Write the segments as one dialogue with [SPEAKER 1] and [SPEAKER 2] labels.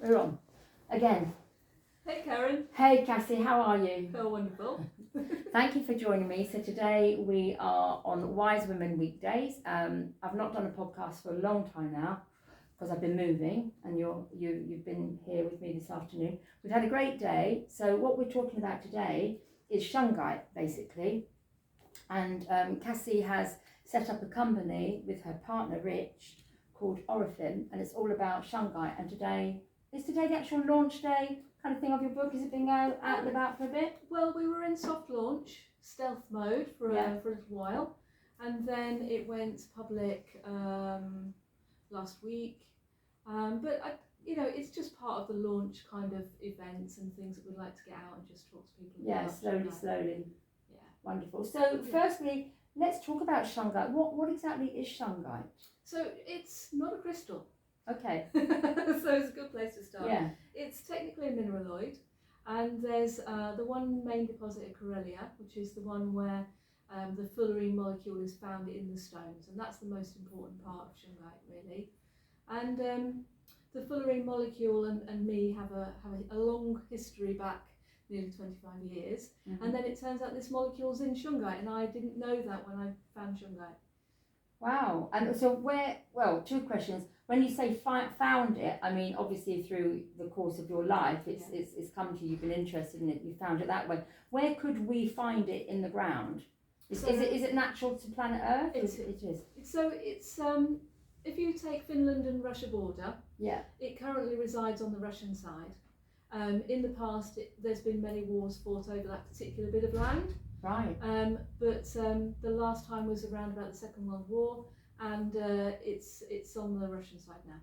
[SPEAKER 1] We're on. Again.
[SPEAKER 2] Hey Karen.
[SPEAKER 1] Hey Cassie, how are you?
[SPEAKER 2] Oh, wonderful.
[SPEAKER 1] Thank you for joining me. So today we are on Wise Women Weekdays. I've not done a podcast for a long time now because I've been moving, and you've been here with me this afternoon. We've had a great day. So what we're talking about today is Shungite, basically. And Cassie has set up a company with her partner Rich called Oraphim, and it's all about Shungite. And is today the actual launch day kind of thing of your book? Is it being out and about for a bit?
[SPEAKER 2] Well, we were in soft launch, stealth mode for a little while, and then it went public last week. But it's just part of the launch kind of events and things that we'd like to get out and just talk to people about.
[SPEAKER 1] Yeah, slowly.
[SPEAKER 2] Yeah.
[SPEAKER 1] Wonderful. So firstly, let's talk about Shungite. What exactly is Shungite?
[SPEAKER 2] So it's not a crystal.
[SPEAKER 1] Okay.
[SPEAKER 2] So it's a good place to start.
[SPEAKER 1] Yeah.
[SPEAKER 2] It's technically a mineraloid, and there's the one main deposit at Corellia, which is the one where the fullerene molecule is found in the stones, and that's the most important part of Shungite, really. And the fullerene molecule and me have a long history back nearly 25 years, and then it turns out this molecule's in Shungite, and I didn't know that when I found Shungite.
[SPEAKER 1] Wow. And so two questions. When you say found it, I mean, obviously through the course of your life, it's come to you, you've been interested in it, you found it that way. Where could we find it in the ground? Is it natural to planet Earth? It is.
[SPEAKER 2] So it's if you take Finland and Russia border, it currently resides on the Russian side. In the past, there's been many wars fought over that particular bit of land.
[SPEAKER 1] Right.
[SPEAKER 2] But the last time was around about the Second World War, and it's on the Russian side now.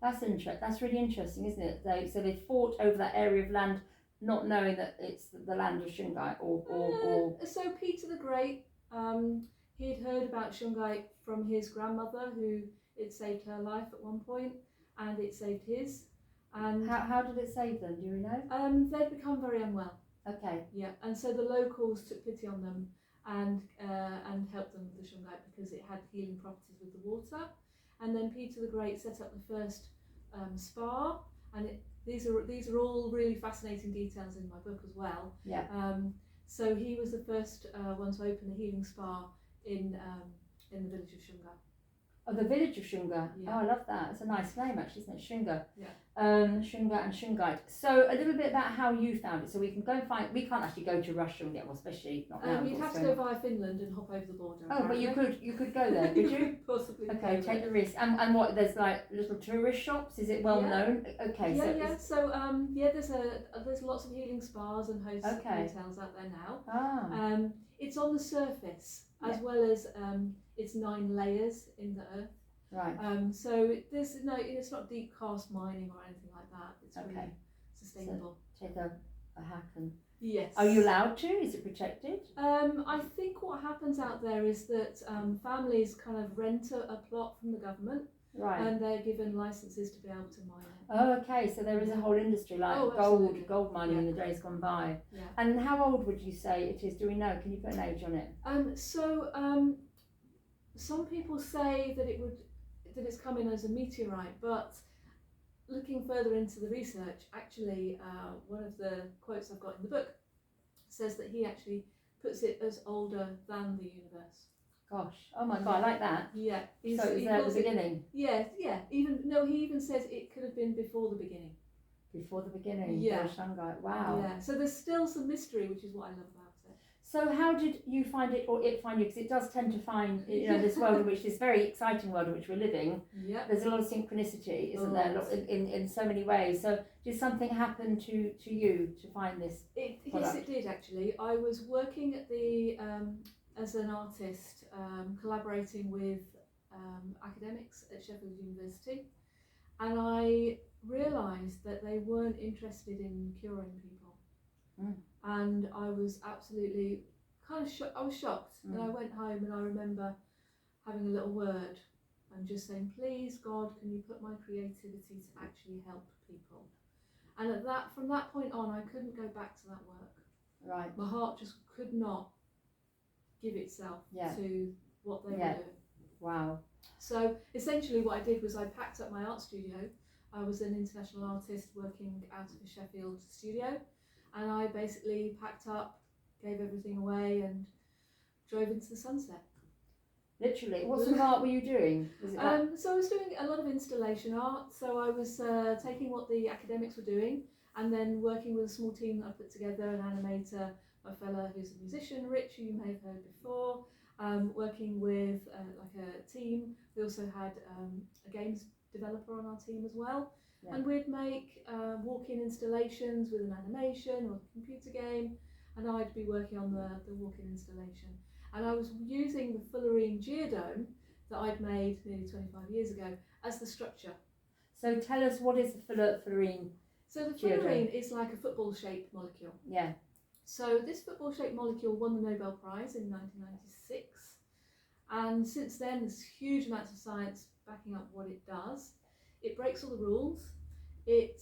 [SPEAKER 1] That's really interesting, isn't it? They fought over that area of land, not knowing that it's the land of Shungite, or.
[SPEAKER 2] So Peter the Great, he had heard about Shungite from his grandmother, who it saved her life at one point, and it saved his. And
[SPEAKER 1] how did it save them? Do you know?
[SPEAKER 2] They'd become very unwell.
[SPEAKER 1] Okay.
[SPEAKER 2] Yeah, and so the locals took pity on them and helped them with the Shungite because it had healing properties with the water. And then Peter the Great set up the first spa, and these are all really fascinating details in my book as well.
[SPEAKER 1] Yeah.
[SPEAKER 2] So he was the first one to open a healing spa in the village of Shunga.
[SPEAKER 1] Oh, the village of Shunga.
[SPEAKER 2] Yeah.
[SPEAKER 1] Oh, I love that. It's a nice name, actually, isn't it? Shunga.
[SPEAKER 2] Yeah.
[SPEAKER 1] Shunga and Shungite. So a little bit about how you found it. So we can go and find. We can't actually go to Russia and get one, especially not now.
[SPEAKER 2] You'd have to go via Finland and hop over the border.
[SPEAKER 1] Oh, but you could go there, could you?
[SPEAKER 2] Possibly.
[SPEAKER 1] Okay, take the risk. And what? There's like little tourist shops. Is it well known? Okay.
[SPEAKER 2] Yeah. So there's lots of healing spas and hotels out there now.
[SPEAKER 1] Ah.
[SPEAKER 2] It's on the surface as well as it's 9 layers in the earth.
[SPEAKER 1] Right.
[SPEAKER 2] So it's not deep cast mining or anything like that. It's really sustainable.
[SPEAKER 1] So take a hack and.
[SPEAKER 2] Yes.
[SPEAKER 1] Are you allowed to? Is it protected?
[SPEAKER 2] I think what happens out there is that families kind of rent a plot from the government.
[SPEAKER 1] Right.
[SPEAKER 2] And they're given licenses to be able to mine it.
[SPEAKER 1] Oh, okay. So there is a whole industry like gold mining in the days gone by.
[SPEAKER 2] Yeah.
[SPEAKER 1] And how old would you say it is? Do we know? Can you put an age on it?
[SPEAKER 2] Some people say that it's come in as a meteorite, but looking further into the research, actually, one of the quotes I've got in the book says that he actually puts it as older than the universe.
[SPEAKER 1] Gosh, oh my God, I like that.
[SPEAKER 2] Yeah.
[SPEAKER 1] So it was there at the beginning?
[SPEAKER 2] Yeah. He even says it could have been before the beginning.
[SPEAKER 1] Before the beginning?
[SPEAKER 2] Yeah.
[SPEAKER 1] Shungite, wow.
[SPEAKER 2] Yeah, so there's still some mystery, which is what I love about it.
[SPEAKER 1] So how did you find it, or it find you? Because it does tend to find, this world this very exciting world in which we're living, there's a lot of synchronicity, isn't there, in so many ways. So did something happen to you to find this
[SPEAKER 2] Yes, it did actually. I was working at as an artist, collaborating with academics at Sheffield University, and I realised that they weren't interested in curing people. And I was absolutely kind of shocked. I was shocked, and I went home and I remember having a little word and just saying, please God, can you put my creativity to actually help people? And from that point on, I couldn't go back to that work.
[SPEAKER 1] Right.
[SPEAKER 2] My heart just could not give itself to what they were doing.
[SPEAKER 1] Wow.
[SPEAKER 2] So essentially what I did was I packed up my art studio I was an international artist working out of a Sheffield studio, and I basically packed up, gave everything away, and drove into the sunset.
[SPEAKER 1] Literally. What sort of art were you doing? Was it like...
[SPEAKER 2] So I was doing a lot of installation art. So I was taking what the academics were doing and then working with a small team that I put together, an animator, my fella who's a musician, Rich, who you may have heard before, working with like a team. We also had a games developer on our team as well. Yeah. And we'd make walk-in installations with an animation or a computer game, and I'd be working on the walk-in installation. And I was using the fullerene geodome that I'd made nearly 25 years ago as the structure.
[SPEAKER 1] So tell us, what is the fullerene?
[SPEAKER 2] So the fullerene is like a football-shaped molecule.
[SPEAKER 1] Yeah. So
[SPEAKER 2] this football-shaped molecule won the Nobel Prize in 1996. And since then, there's huge amounts of science backing up what it does. It breaks all the rules. It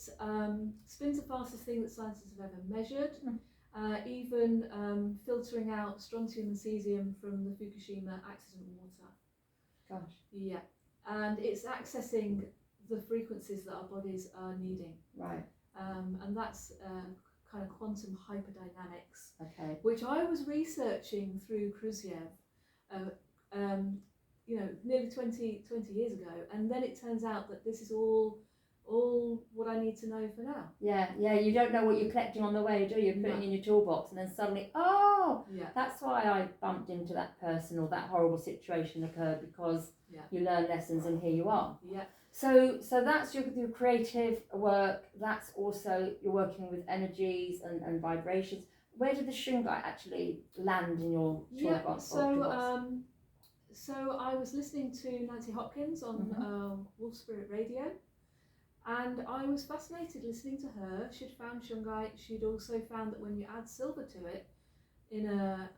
[SPEAKER 2] spins the fastest thing that scientists have ever measured. Even filtering out strontium and cesium from the Fukushima accident water.
[SPEAKER 1] Gosh.
[SPEAKER 2] Yeah, and it's accessing the frequencies that our bodies are needing.
[SPEAKER 1] Right.
[SPEAKER 2] And that's kind of quantum hyperdynamics.
[SPEAKER 1] Okay. Which
[SPEAKER 2] I was researching through Khrushchev, nearly 20 years ago, and then it turns out that this is all what I need to know for now.
[SPEAKER 1] Yeah, you don't know what you're collecting on the way, do you? You're putting in your toolbox, and then suddenly, that's why I bumped into that person, or that horrible situation occurred, because you learn lessons and here you are.
[SPEAKER 2] Yeah.
[SPEAKER 1] So that's your creative work. That's also, you're working with energies and vibrations. Where did the Shungite actually land in your toolbox?
[SPEAKER 2] So I was listening to Nancy Hopkins on Wolf Spirit Radio. And I was fascinated listening to her. She'd found Shungite. She'd also found that when you add silver to it, in a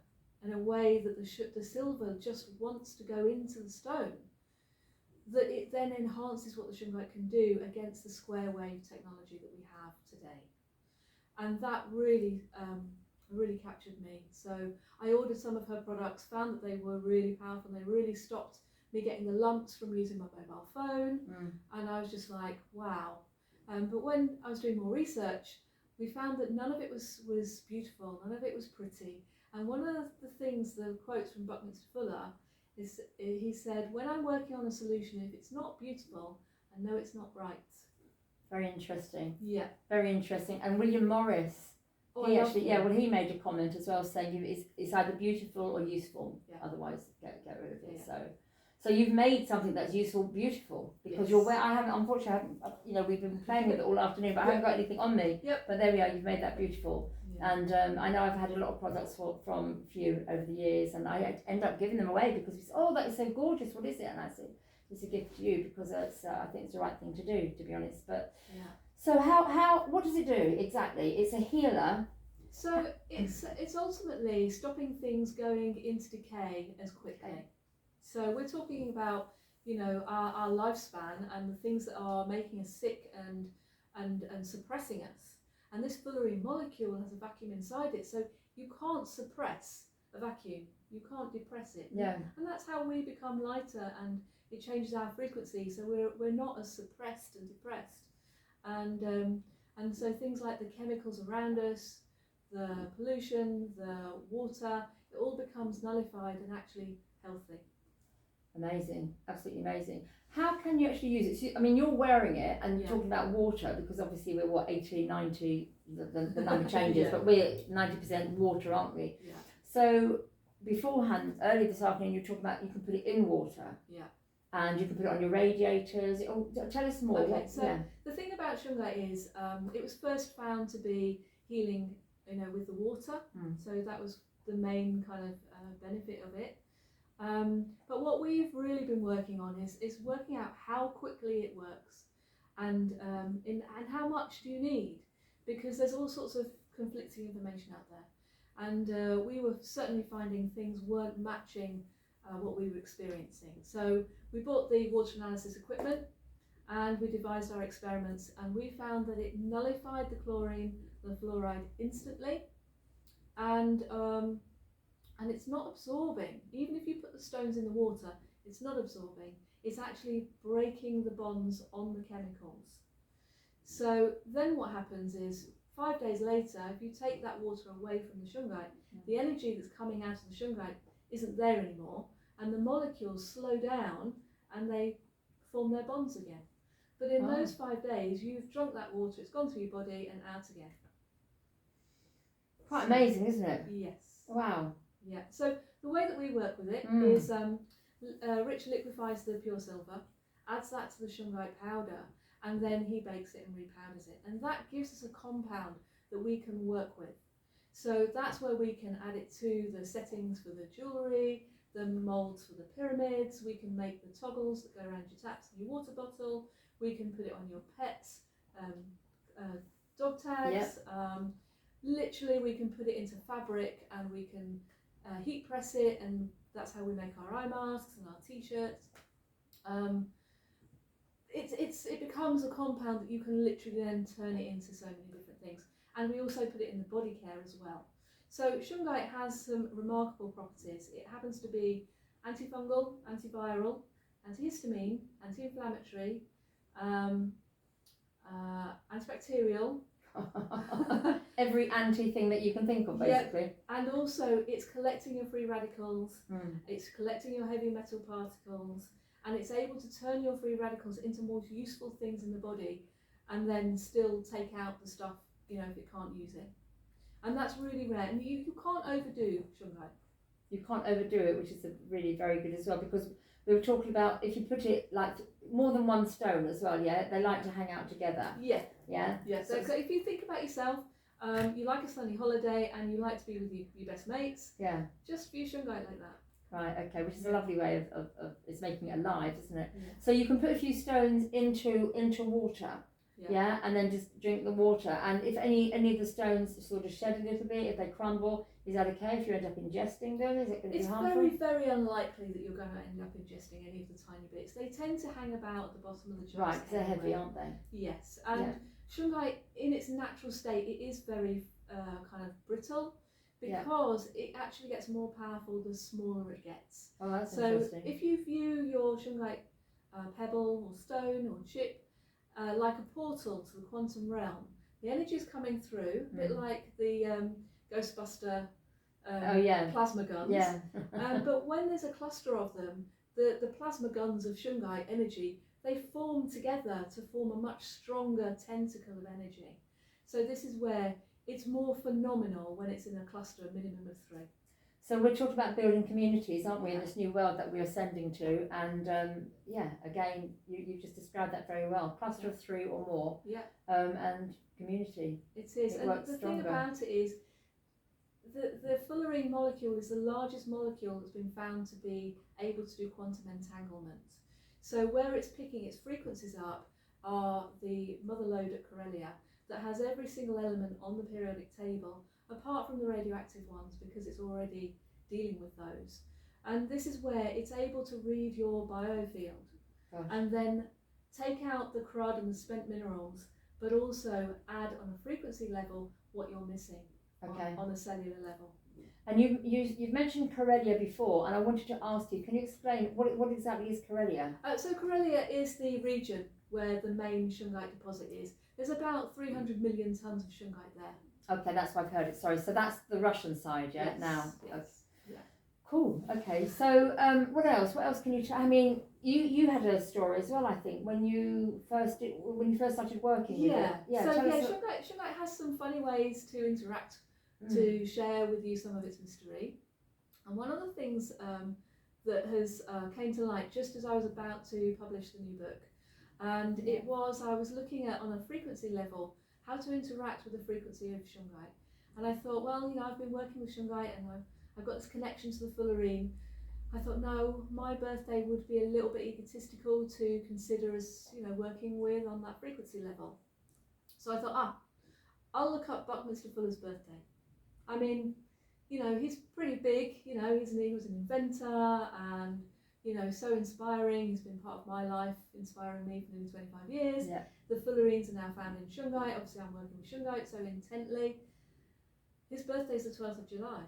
[SPEAKER 2] way that the silver just wants to go into the stone, that it then enhances what the Shungite can do against the square wave technology that we have today. And that really captured me. So I ordered some of her products, found that they were really powerful, and they really stopped me getting the lumps from using my mobile phone, and I was just like, wow. But when I was doing more research, we found that none of it was beautiful, none of it was pretty. And one of the things, the quotes from Buckminster Fuller, is he said, when I'm working on a solution, if it's not beautiful, I know it's not right.
[SPEAKER 1] Very interesting.
[SPEAKER 2] Yeah.
[SPEAKER 1] Very interesting. And William Morris, he made a comment as well, saying it's either beautiful or useful, otherwise get rid of it. Yeah. So you've made something that's useful, beautiful, because we've been playing with it all afternoon, but I haven't got anything on me. Yep. But there we are, you've made that beautiful. Yeah. And I know I've had a lot of products from you over the years, and I end up giving them away because it's, that is so gorgeous, what is it? And I said, it's a gift to you, because I think it's the right thing to do, to be honest. But so what does it do exactly? It's a healer.
[SPEAKER 2] So it's ultimately stopping things going into decay as quickly. Okay. So we're talking about, our lifespan and the things that are making us sick and suppressing us. And this fullerene molecule has a vacuum inside it, so you can't suppress a vacuum. You can't depress it.
[SPEAKER 1] Yeah.
[SPEAKER 2] And that's how we become lighter, and it changes our frequency, so we're not as suppressed and depressed. And so things like the chemicals around us, the pollution, the water, it all becomes nullified and actually healthy.
[SPEAKER 1] Amazing, absolutely amazing. How can you actually use it? So, I mean, you're wearing it and talking about water, because obviously we're 80, 90, the number changes, but we're 90% water, aren't we?
[SPEAKER 2] Yeah.
[SPEAKER 1] So beforehand, earlier this afternoon, you were talking about you can put it in water.
[SPEAKER 2] Yeah.
[SPEAKER 1] And you can put it on your radiators. Tell us more.
[SPEAKER 2] Okay, so the thing about Shungite is it was first found to be healing, with the water. So that was the main kind of benefit of it. But what we've really been working on is working out how quickly it works, and how much do you need, because there's all sorts of conflicting information out there, and we were certainly finding things weren't matching what we were experiencing. So we bought the water analysis equipment, and we devised our experiments, and we found that it nullified the chlorine, the fluoride instantly, and it's not absorbing. Even if you put the stones in the water, it's not absorbing. It's actually breaking the bonds on the chemicals. So then what happens is 5 days later, if you take that water away from the shungite, the energy that's coming out of the shungite isn't there anymore, and the molecules slow down and they form their bonds again. But in those 5 days, you've drunk that water, it's gone through your body and out again.
[SPEAKER 1] Quite amazing, isn't it?
[SPEAKER 2] Yes.
[SPEAKER 1] Wow.
[SPEAKER 2] Yeah. So the way that we work with it is Rich liquefies the pure silver, adds that to the shungite powder, and then he bakes it and repowders it. And that gives us a compound that we can work with. So that's where we can add it to the settings for the jewellery, the moulds for the pyramids, we can make the toggles that go around your taps and your water bottle, we can put it on your pets' dog tags, literally we can put it into fabric and we can heat press it, and that's how we make our eye masks and our t-shirts. It becomes a compound that you can literally then turn it into so many different things. And we also put it in the body care as well. So Shungite has some remarkable properties. It happens to be antifungal, antiviral, antihistamine, anti-inflammatory, antibacterial.
[SPEAKER 1] Every anti thing that you can think of, basically.
[SPEAKER 2] Yep. And also it's collecting your free radicals, it's collecting your heavy metal particles, and it's able to turn your free radicals into more useful things in the body, and then still take out the stuff, you know, if it can't use it. And that's really rare, and you can't overdo Shungite.
[SPEAKER 1] You can't overdo it, which is really very good as well, because we were talking about if you put it like more than one stone as well, they like to hang out together.
[SPEAKER 2] Yeah. So if you think about yourself, you like a sunny holiday and you like to be with your best mates, just view Shungite like that.
[SPEAKER 1] Right, okay, which is a lovely way of it's making it alive, isn't it?
[SPEAKER 2] Yeah.
[SPEAKER 1] So you can put a few stones into water, and then just drink the water. And if any of the stones sort of shed a little bit, if they crumble, is that okay? If you end up ingesting them, is it going to be harmful?
[SPEAKER 2] It's very, very unlikely that you're going to end up ingesting any of the tiny bits. They tend to hang about at the bottom of the jars.
[SPEAKER 1] Right, because they're heavy, aren't they?
[SPEAKER 2] Yes, and Shungite in its natural state, it is very kind of brittle, because it actually gets more powerful the smaller it gets.
[SPEAKER 1] Oh, that's interesting.
[SPEAKER 2] So if you view your Shungite pebble or stone or chip like a portal to the quantum realm, the energy is coming through, a bit like the Ghostbuster plasma guns. But when there's a cluster of them, the plasma guns of Shungite energy, they form together to form a much stronger tentacle of energy. So this is where it's more phenomenal when it's in a cluster, a minimum of 3.
[SPEAKER 1] So we're talking about building communities, aren't we, in this new world that we're ascending to? And again, you just described that very well. Cluster of 3 or more. And community.
[SPEAKER 2] It is.
[SPEAKER 1] It
[SPEAKER 2] and
[SPEAKER 1] works
[SPEAKER 2] the
[SPEAKER 1] stronger.
[SPEAKER 2] thing about it is, the fullerene molecule is the largest molecule that's been found to be able to do quantum entanglement. So where it's picking its frequencies up are the mother lode at Corellia that has every single element on the periodic table, apart from the radioactive ones, because it's already dealing with those. And this is where it's able to read your biofield and then take out the crud and the spent minerals, but also add on a frequency level what you're missing on a cellular level.
[SPEAKER 1] And you've mentioned Corellia before, and I wanted to ask you, can you explain what exactly is Corellia?
[SPEAKER 2] So Corellia is the region where the main Shungite deposit is. There's about 300 million tonnes of Shungite there.
[SPEAKER 1] Okay, that's why I've heard it. Sorry, so that's the Russian side, now.
[SPEAKER 2] Yes. Yeah.
[SPEAKER 1] Cool. Okay, so what else? What else can you? I mean, you had a story as well, I think, when you first started working with it.
[SPEAKER 2] Shungite has some funny ways to interact, to share with you some of its mystery. And one of the things that has came to light just as I was about to publish the new book, and I was looking at, on a frequency level, how to interact with the frequency of Shungite. And I thought, well, I've been working with Shungite and I've got this connection to the fullerene. I thought, no, my birthday would be a little bit egotistical to consider as, working with on that frequency level. So I thought, I'll look up Buckminster Fuller's birthday. I mean, he's pretty big, he was an inventor and, so inspiring. He's been part of my life, inspiring me for nearly 25 years.
[SPEAKER 1] Yeah.
[SPEAKER 2] The fullerenes are now found in Shungite. Obviously, I'm working with Shungite so intently. His birthday's the 12th of July.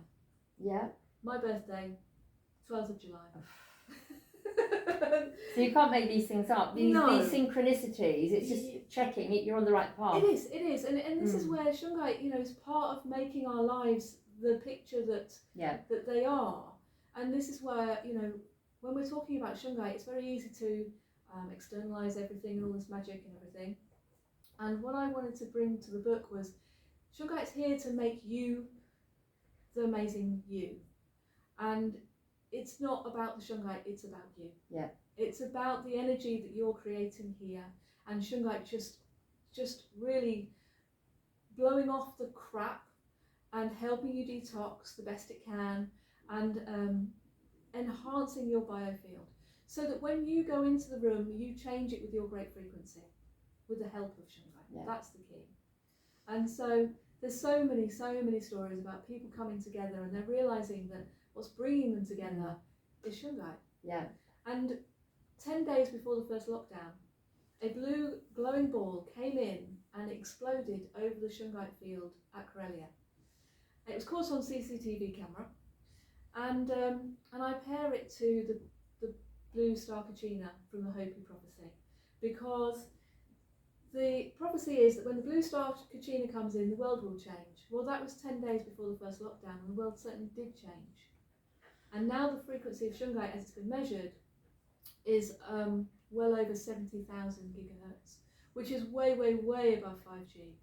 [SPEAKER 1] Yeah.
[SPEAKER 2] My birthday, 12th of July.
[SPEAKER 1] So you can't make these things up. These synchronicities, it's just checking you're on the right path.
[SPEAKER 2] It is. And this is where Shungite, is part of making our lives the picture that they are. And this is where, when we're talking about Shungite, it's very easy to externalize everything and all this magic and everything. And what I wanted to bring to the book was Shungite's here to make you the amazing you. And it's not about the Shungite, it's about you.
[SPEAKER 1] Yeah.
[SPEAKER 2] It's about the energy that you're creating here. And Shungite just really blowing off the crap and helping you detox the best it can, and enhancing your biofield. So that when you go into the room, you change it with your great frequency, with the help of Shungite. Yeah. That's the key. And so there's so many stories about people coming together and they're realizing that what's bringing them together is Shungite.
[SPEAKER 1] Yeah.
[SPEAKER 2] And 10 days before the first lockdown, a blue glowing ball came in and exploded over the Shungite field at Corellia. It was caught on CCTV camera, and I pair it to the blue star Kachina from the Hopi prophecy, because the prophecy is that when the blue star Kachina comes in, the world will change. Well, that was 10 days before the first lockdown, and the world certainly did change. And now the frequency of Shungite, as it's been measured, is well over 70,000 gigahertz, which is way, way, way above 5G.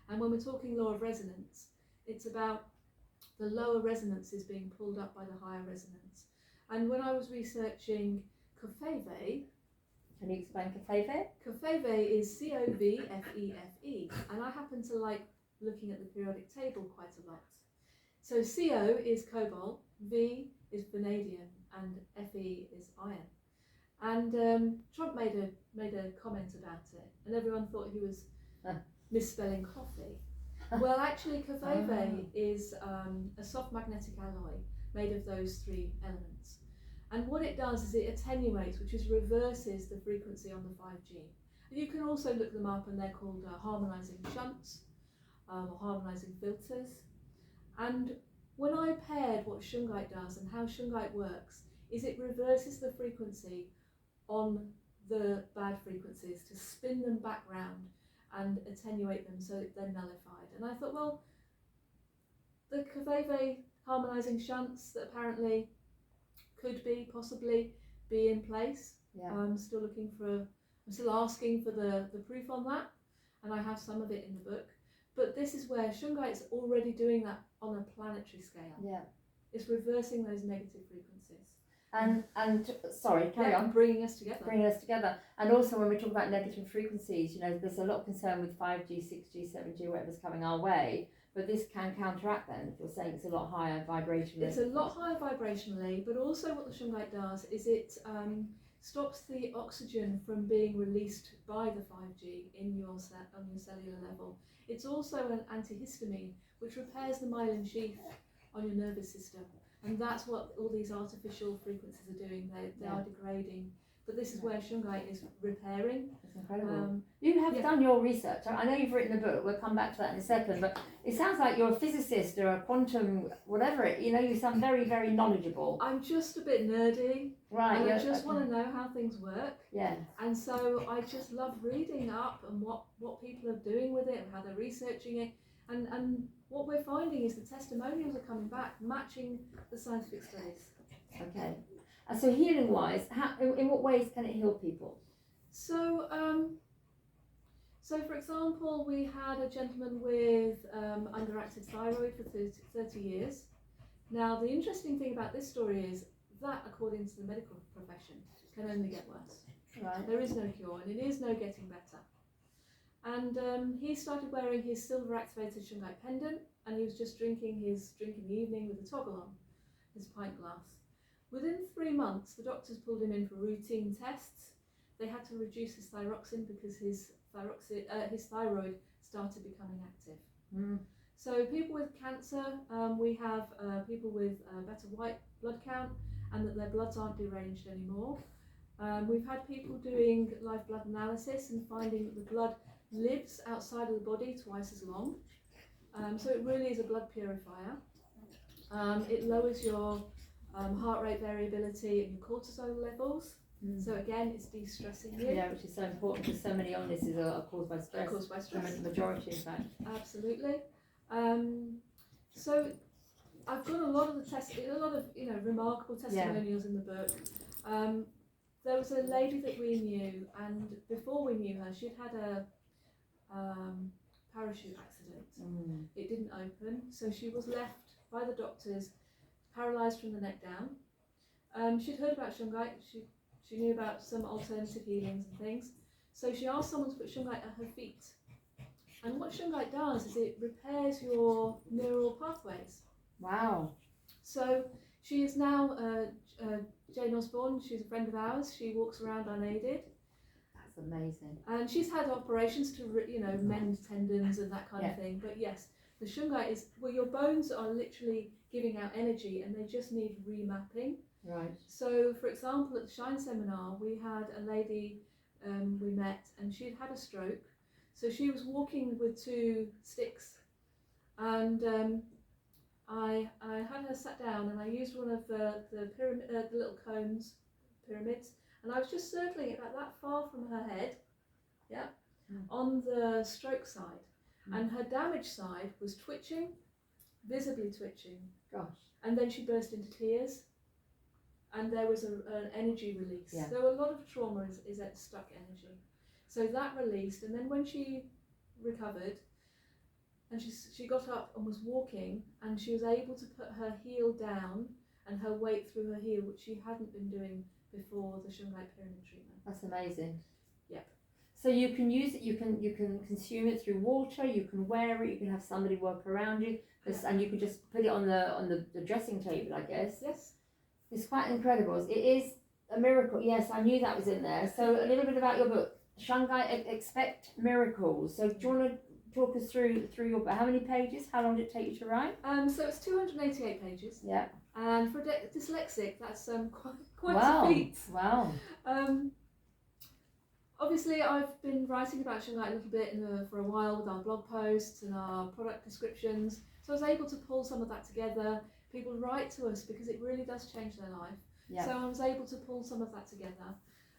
[SPEAKER 2] And when we're talking law of resonance, it's about the lower resonances being pulled up by the higher resonance. And when I was researching Kofefe,
[SPEAKER 1] can you explain Kofefe?
[SPEAKER 2] Kofefe is Covefefe, and I happen to like looking at the periodic table quite a lot. So CO is cobalt, V is vanadium, and Fe is iron. And Trump made a comment about it, and everyone thought he was misspelling coffee. Well, actually, Kofefe is a soft magnetic alloy made of those three elements. And what it does is it attenuates, which is reverses the frequency on the 5G. And you can also look them up, and they're called harmonizing shunts or harmonizing filters. And when I paired what Shungite does and how Shungite works, is it reverses the frequency on the bad frequencies to spin them back round and attenuate them so that they're nullified. And I thought, well, the Kofefe harmonizing shunts that apparently could possibly be in place. Yeah. I'm still asking for the proof on that, and I have some of it in the book. But this is where Shungite's already doing that on a planetary scale. Yeah. It's reversing those negative frequencies.
[SPEAKER 1] And sorry, carry on.
[SPEAKER 2] Bringing us together.
[SPEAKER 1] And also when we talk about negative frequencies, there's a lot of concern with 5G, 6G, 7G, whatever's coming our way. But this can counteract that. If you're saying it's a lot higher vibrationally.
[SPEAKER 2] It's a lot higher vibrationally, but also what the Shungite does is it stops the oxygen from being released by the 5G on your cellular level. It's also an antihistamine, which repairs the myelin sheath on your nervous system. And that's what all these artificial frequencies are doing. They are degrading. But this is where Shungite is repairing.
[SPEAKER 1] It's incredible. You have done your research. I know you've written a book. We'll come back to that in a second. But it sounds like you're a physicist or a quantum, whatever. You sound very, very knowledgeable.
[SPEAKER 2] I'm just a bit nerdy.
[SPEAKER 1] Right.
[SPEAKER 2] And I just want to know how things work.
[SPEAKER 1] Yeah.
[SPEAKER 2] And so I just love reading up and what people are doing with it and how they're researching it. And what we're finding is the testimonials are coming back, matching the scientific studies.
[SPEAKER 1] Okay. And so healing-wise, in what ways can it heal people?
[SPEAKER 2] So for example, we had a gentleman with underactive thyroid for 30 years. Now, the interesting thing about this story is that, according to the medical profession, can only get worse.
[SPEAKER 1] Right.
[SPEAKER 2] There is no cure, and it is no getting better. And he started wearing his silver activated Shungite pendant, and he was just drinking in the evening with a toggle on, his pint glass. Within 3 months, the doctors pulled him in for routine tests. They had to reduce his thyroxine because his thyroid started becoming active. Mm. So people with cancer, we have people with better white blood count and that their bloods aren't deranged anymore. We've had people doing live blood analysis and finding that the blood lives outside of the body twice as long. So it really is a blood purifier. It lowers your heart rate variability and your cortisol levels. So again, it's de-stressing you.
[SPEAKER 1] Yeah, which is so important because so many illnesses are caused by stress.
[SPEAKER 2] Caused by stress.
[SPEAKER 1] The majority, in fact.
[SPEAKER 2] Absolutely. So I've got a lot of remarkable testimonials in the book. There was a lady that we knew, and before we knew her, she'd had a parachute accident. It didn't open, so she was left by the doctors paralysed from the neck down. She'd heard about Shungite. She knew about some alternative healings and things. So she asked someone to put Shungite at her feet. And what Shungite does is it repairs your neural pathways.
[SPEAKER 1] Wow.
[SPEAKER 2] So she is now Jane Osborne. She's a friend of ours. She walks around unaided.
[SPEAKER 1] That's amazing.
[SPEAKER 2] And she's had operations to mend tendons and that kind of thing. But yes, the Shungite is where your bones are literally giving out energy and they just need remapping.
[SPEAKER 1] Right.
[SPEAKER 2] So, for example, at the Shine seminar, we had a lady we met, and she'd had a stroke. So she was walking with 2 sticks, and I had her sat down, and I used one of the little cones, pyramids, and I was just circling it about that far from her head, on the stroke side, and her damaged side was twitching, visibly twitching.
[SPEAKER 1] Gosh.
[SPEAKER 2] And then she burst into tears. And there was an energy release.
[SPEAKER 1] Yeah.
[SPEAKER 2] So a lot of trauma is at stuck energy. So that released, and then when she recovered, and she got up and was walking, and she was able to put her heel down and her weight through her heel, which she hadn't been doing before the Shungite pyramid treatment.
[SPEAKER 1] That's amazing.
[SPEAKER 2] Yep.
[SPEAKER 1] So you can use it. You can consume it through water. You can wear it. You can have somebody work around you, and you can just put it on the dressing table, I guess.
[SPEAKER 2] Yes.
[SPEAKER 1] It's quite incredible. It is a miracle. Yes, I knew that was in there. So a little bit about your book, Shungite, Expect Miracles. So do you want to talk us through your book? How many pages? How long did it take you to write?
[SPEAKER 2] So it's 288 pages.
[SPEAKER 1] Yeah.
[SPEAKER 2] And for a dyslexic, that's quite a feat.
[SPEAKER 1] Wow.
[SPEAKER 2] Obviously, I've been writing about Shungite a little bit for a while with our blog posts and our product descriptions. So I was able to pull some of that together. People write to us because it really does change their life.
[SPEAKER 1] Yeah.
[SPEAKER 2] So I was able to pull some of that together.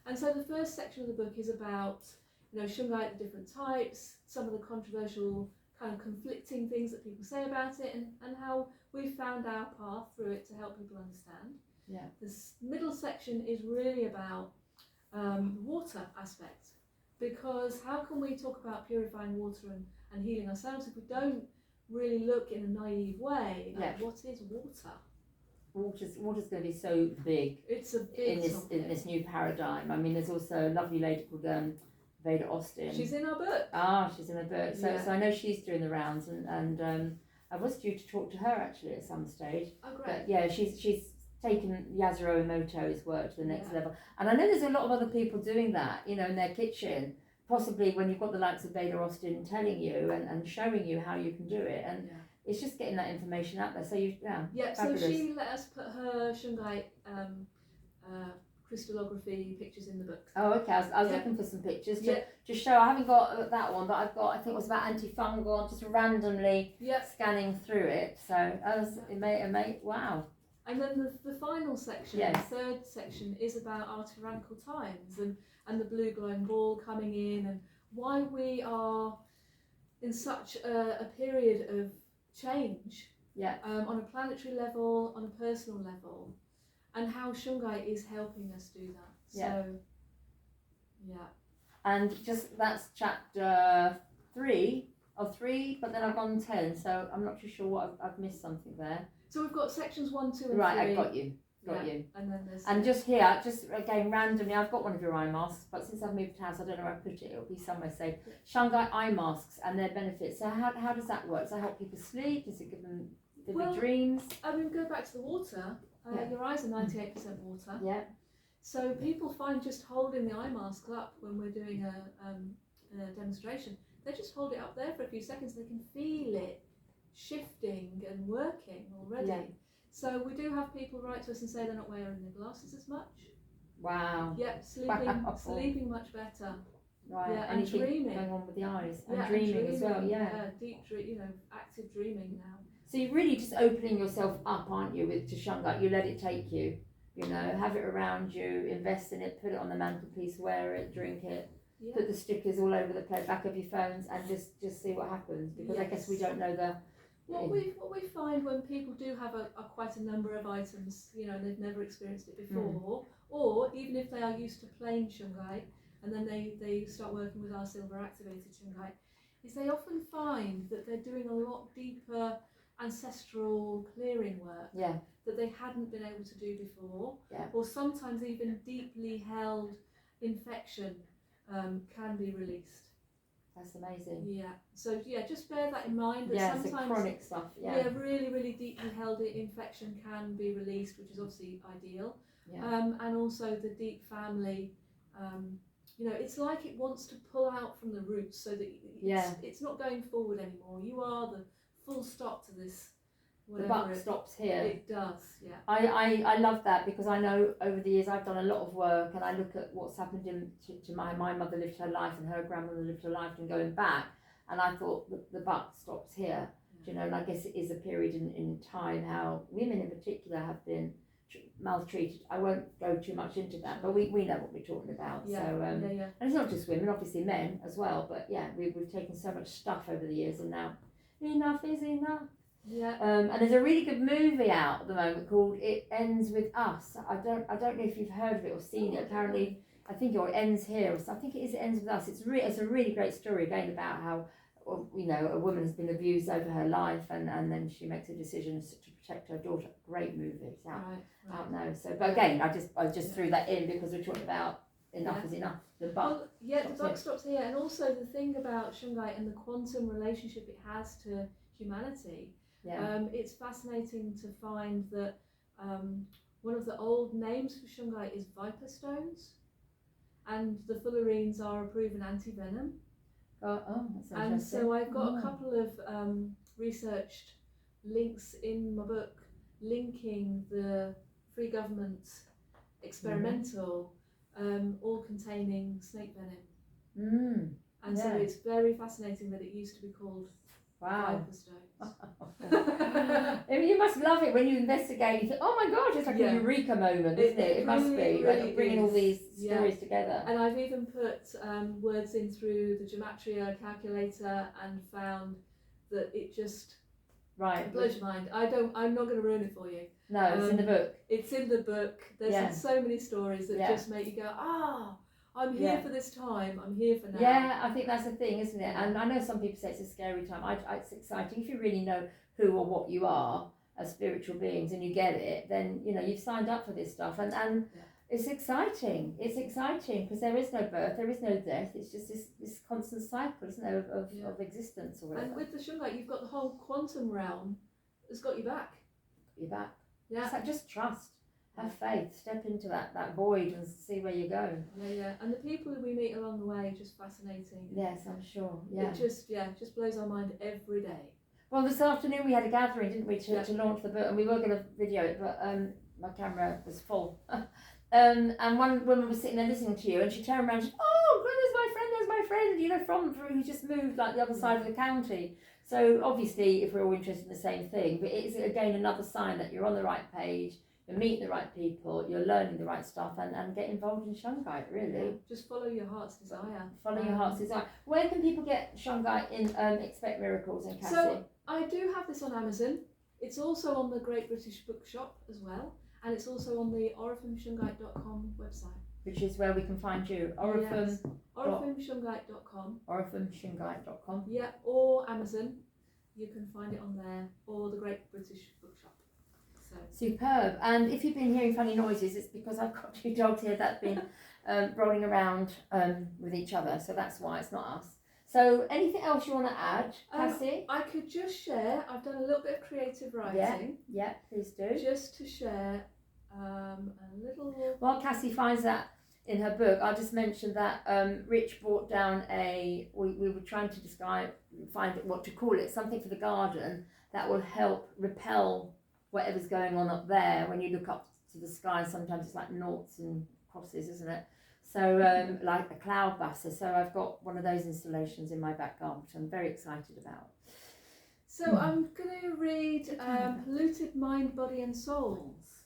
[SPEAKER 2] And so the first section of the book is about, Shungite, the different types, some of the controversial kind of conflicting things that people say about it, and how we've found our path through it to help people understand.
[SPEAKER 1] Yeah.
[SPEAKER 2] This middle section is really about the water aspect, because how can we talk about purifying water and healing ourselves if we don't really look in a naive way at what is water?
[SPEAKER 1] Water's going to be so big.
[SPEAKER 2] It's a big
[SPEAKER 1] in this new paradigm. I mean, there's also a lovely lady called Veda Austin.
[SPEAKER 2] She's in our book.
[SPEAKER 1] She's in a book. So I know she's doing the rounds, and I was due to talk to her actually at some stage.
[SPEAKER 2] Oh, great.
[SPEAKER 1] But yeah, she's taken Yasuro Emoto's work to the next level, and I know there's a lot of other people doing that, in their kitchen. Possibly when you've got the likes of Veda Austin telling you and showing you how you can do it, and it's just getting that information out there. So
[SPEAKER 2] so she let us put her Shungite crystallography pictures in the book.
[SPEAKER 1] Oh, okay. I was looking for some pictures to show. I haven't got that one, but I've got. I think it was about antifungal. Just randomly scanning through it. So it may. Wow.
[SPEAKER 2] And then the final section,
[SPEAKER 1] yes.
[SPEAKER 2] the third section, is about our tyrannical times and the blue glowing ball coming in, and why we are in such a period of change on a planetary level, on a personal level, and how Shungite is helping us do that. So,
[SPEAKER 1] And just that's chapter 3 of 3, but then I've gone 10, so I'm not too sure what I've missed something there.
[SPEAKER 2] So we've got sections 1, 2 and 3.
[SPEAKER 1] Right, I've got you.
[SPEAKER 2] And then there's...
[SPEAKER 1] And just here, just again randomly, I've got one of your eye masks, but since I've moved house, I don't know where I put it. It'll be somewhere safe. Shungite eye masks and their benefits. So how does that work? Does that help people sleep? Does it give them vivid dreams?
[SPEAKER 2] I mean, go back to the water. Your eyes are 98% water.
[SPEAKER 1] Yeah.
[SPEAKER 2] So people find just holding the eye mask up when we're doing a demonstration, they just hold it up there for a few seconds. They can feel it shifting and working already. Yeah. So we do have people write to us and say they're not wearing their glasses as much.
[SPEAKER 1] Wow.
[SPEAKER 2] Yep, sleeping much better.
[SPEAKER 1] Right.
[SPEAKER 2] Yeah, and dreaming.
[SPEAKER 1] Going on with the eyes and dreaming as well. Yeah.
[SPEAKER 2] Deep active dreaming now.
[SPEAKER 1] So you're really just opening yourself up, aren't you, to Shungite? You let it take you. You know, have it around you, invest in it, put it on the mantelpiece, wear it, drink it, put the stickers all over the back of your phones, and just see what happens. Because I guess we don't know the.
[SPEAKER 2] What we find when people do have a quite a number of items, you know, and they've never experienced it before, or even if they are used to plain Shungite, and then they start working with our silver activated Shungite, is they often find that they're doing a lot deeper ancestral clearing work that they hadn't been able to do before, or sometimes even deeply held infection can be released.
[SPEAKER 1] That's amazing.
[SPEAKER 2] Yeah. So just bear that in mind. That sometimes
[SPEAKER 1] the chronic stuff.
[SPEAKER 2] Really, really deeply held infection can be released, which is obviously ideal. And also the deep family. You know, it's like it wants to pull out from the roots, so that it's not going forward anymore. You are the full stop to this.
[SPEAKER 1] The buck stops here.
[SPEAKER 2] It does, yeah.
[SPEAKER 1] I love that, because I know over the years I've done a lot of work, and I look at what's happened to my mother lived her life, and her grandmother lived her life, and going back, and I thought the buck stops here. You know, and I guess it is a period in time how women in particular have been maltreated. I won't go too much into that, but we know what we're talking about. And it's not just women, obviously men as well, but we've taken so much stuff over the years, and now enough is enough. And there's a really good movie out at the moment called It Ends With Us. I don't know if you've heard of it or seen it. Apparently, I think it ends here, or so. I think it is It Ends With Us. It's a really great story again about how, you know, a woman has been abused over her life, and then she makes a decision to protect her daughter. Great movie. It's out now. So, but again, I just threw that in because we're talking about enough is enough. The buck.
[SPEAKER 2] The buck stops here, and also the thing about Shungite and the quantum relationship it has to humanity. It's fascinating to find that one of the old names for Shungite is viper stones, and the fullerenes are a proven anti-venom.
[SPEAKER 1] That's interesting.
[SPEAKER 2] And so I've got a couple of researched links in my book linking the free government experimental, all containing snake venom. And so it's very fascinating that it used to be called viper stones.
[SPEAKER 1] You must love it when you investigate. You think, oh my gosh, it's like a eureka moment, isn't it? It must be,
[SPEAKER 2] really
[SPEAKER 1] like bringing all these stories together.
[SPEAKER 2] And I've even put words in through the gematria calculator and found that it just blows your mind. I'm not going to ruin it for you.
[SPEAKER 1] No, it's in the book.
[SPEAKER 2] It's in the book. There's so many stories that just make you go, I'm here for this time. I'm here for now. Yeah,
[SPEAKER 1] I think that's the thing, isn't it? And I know some people say it's a scary time. It's exciting. If you really know who or what you are as spiritual beings and you get it, then, you know, you've signed up for this stuff. And it's exciting. It's exciting because there is no birth, there is no death. It's just this constant cycle, isn't there, of existence or whatever.
[SPEAKER 2] And with the Shungite, you've got the whole quantum realm that's got you back. Yeah.
[SPEAKER 1] It's like just trust. Have faith, step into that void and see where you go.
[SPEAKER 2] And the people that we meet along the way are just fascinating.
[SPEAKER 1] Yes, I'm sure.
[SPEAKER 2] It just blows our mind every day.
[SPEAKER 1] Well, this afternoon we had a gathering, didn't we, to launch the book, and we were going to video it, but my camera was full. And one woman was sitting there listening to you, and she turned around and said, "Oh, there's my friend, you know, from who just moved like the other side of the county." So obviously, if we're all interested in the same thing, but it is again another sign that you're on the right page. You're meeting the right people, you're learning the right stuff, and get involved in Shungite, really.
[SPEAKER 2] Just follow your heart's desire.
[SPEAKER 1] Follow your heart's desire. Where can people get Shungite in Expect Miracles and Cassie?
[SPEAKER 2] So, I do have this on Amazon. It's also on the Great British Bookshop as well, and it's also on the oraphimshungite.com website.
[SPEAKER 1] Which is where we can find you. Oraphim.
[SPEAKER 2] Oraphimshungite.com.
[SPEAKER 1] Oraphimshungite.com.
[SPEAKER 2] Yeah, or Amazon. You can find it on there, or the Great British Bookshop.
[SPEAKER 1] Superb. And if you've been hearing funny noises, it's because I've got two dogs here that have been rolling around with each other, so that's why. It's not us. So anything else you want to add, Cassie?
[SPEAKER 2] I could just share, I've done a little bit of creative writing.
[SPEAKER 1] Yeah, please do.
[SPEAKER 2] Just to share a little...
[SPEAKER 1] While Cassie finds that in her book, I'll just mention that Rich brought down we were trying to find what to call it, something for the garden that will help repel whatever's going on up there. When you look up to the sky, sometimes it's like noughts and crosses, isn't it? So like a cloud buster. So I've got one of those installations in my back garden, which I'm very excited about.
[SPEAKER 2] So I'm going to read Polluted Mind, Body and Souls.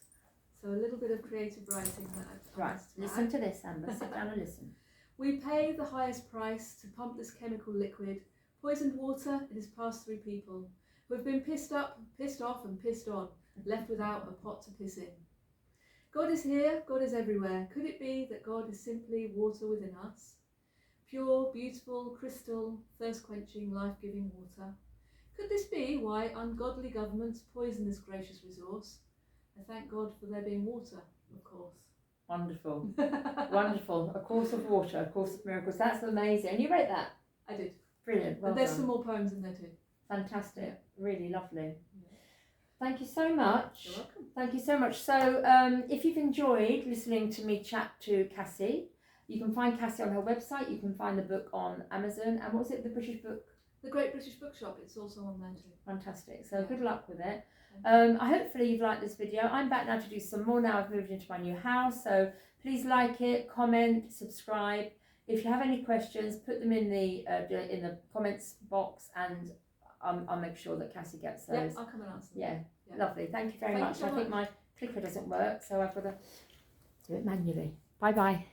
[SPEAKER 2] So a little bit of creative writing that
[SPEAKER 1] Right, listen to this, Amber. Sit down and listen.
[SPEAKER 2] We pay the highest price to pump this chemical liquid, poisoned water it has passed through people who have been pissed up, pissed off and pissed on, left without a pot to piss in. God is here, God is everywhere. Could it be that God is simply water within us? Pure, beautiful, crystal, thirst-quenching, life-giving water. Could this be why ungodly governments poison this gracious resource? I thank God for there being water, of course.
[SPEAKER 1] Wonderful. Wonderful. A Course of Water, A Course of Miracles. That's amazing. And you wrote that?
[SPEAKER 2] I did.
[SPEAKER 1] Brilliant. Well
[SPEAKER 2] And there's
[SPEAKER 1] done.
[SPEAKER 2] some more poems in there too.
[SPEAKER 1] Fantastic.
[SPEAKER 2] Yeah.
[SPEAKER 1] Really lovely.
[SPEAKER 2] Yeah.
[SPEAKER 1] Thank you so much.
[SPEAKER 2] You're welcome.
[SPEAKER 1] Thank you so much. So if you've enjoyed listening to me chat to Cassie, you can find Cassie on her website. You can find the book on Amazon. And what was it, the British book?
[SPEAKER 2] The Great British Bookshop, it's also on there too.
[SPEAKER 1] Fantastic. So
[SPEAKER 2] Yeah.
[SPEAKER 1] good luck with it. Hopefully you've liked this video. I'm back now to do some more now. I've moved into my new house. So please like it, comment, subscribe. If you have any questions, put them in the comments box, and I'll make sure that Cassie gets those.
[SPEAKER 2] Yeah, I'll come and answer them.
[SPEAKER 1] Yeah,
[SPEAKER 2] Yeah.
[SPEAKER 1] lovely. Thank you very
[SPEAKER 2] Thank you
[SPEAKER 1] much.
[SPEAKER 2] so
[SPEAKER 1] I think
[SPEAKER 2] much.
[SPEAKER 1] my clicker doesn't work, so I've got to do it manually. Bye bye.